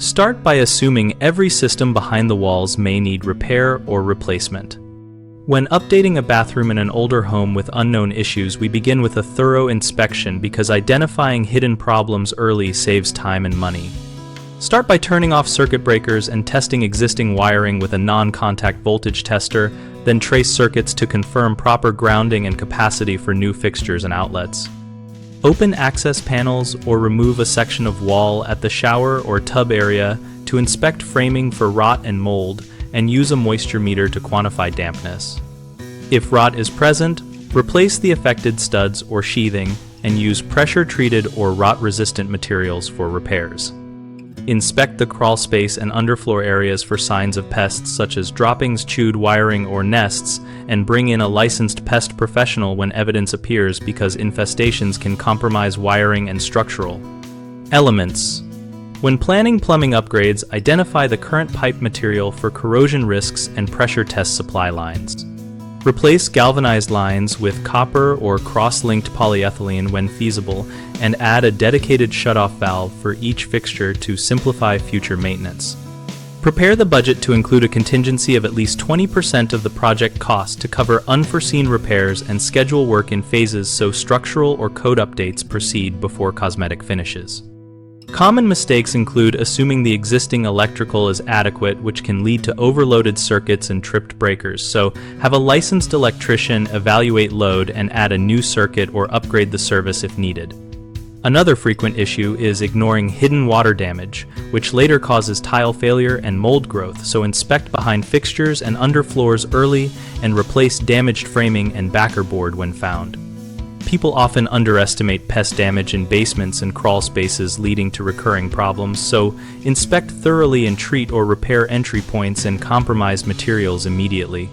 Start by assuming every system behind the walls may need repair or replacement. When updating a bathroom in an older home with unknown issues, we begin with a thorough inspection because identifying hidden problems early saves time and money. Start by turning off circuit breakers and testing existing wiring with a non-contact voltage tester, then trace circuits to confirm proper grounding and capacity for new fixtures and outlets. Open access panels or remove a section of wall at the shower or tub area to inspect framing for rot and mold, and use a moisture meter to quantify dampness. If rot is present, replace the affected studs or sheathing and use pressure-treated or rot-resistant materials for repairs. Inspect the crawl space and underfloor areas for signs of pests such as droppings, chewed wiring, or nests, and bring in a licensed pest professional when evidence appears because infestations can compromise wiring and structural elements. When planning plumbing upgrades, identify the current pipe material for corrosion risks and pressure test supply lines. Replace galvanized lines with copper or cross-linked polyethylene when feasible, and add a dedicated shutoff valve for each fixture to simplify future maintenance. Prepare the budget to include a contingency of at least 20% of the project cost to cover unforeseen repairs, and schedule work in phases so structural or code updates proceed before cosmetic finishes. Common mistakes include assuming the existing electrical is adequate, which can lead to overloaded circuits and tripped breakers, so have a licensed electrician evaluate load and add a new circuit or upgrade the service if needed. Another frequent issue is ignoring hidden water damage, which later causes tile failure and mold growth, so inspect behind fixtures and underfloors early and replace damaged framing and backer board when found. People often underestimate pest damage in basements and crawl spaces, leading to recurring problems, so inspect thoroughly and treat or repair entry points and compromised materials immediately.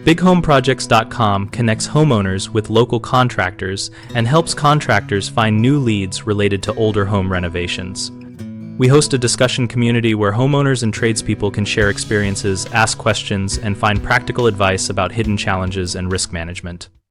BigHomeProjects.com connects homeowners with local contractors and helps contractors find new leads related to older home renovations. We host a discussion community where homeowners and tradespeople can share experiences, ask questions, and find practical advice about hidden challenges and risk management.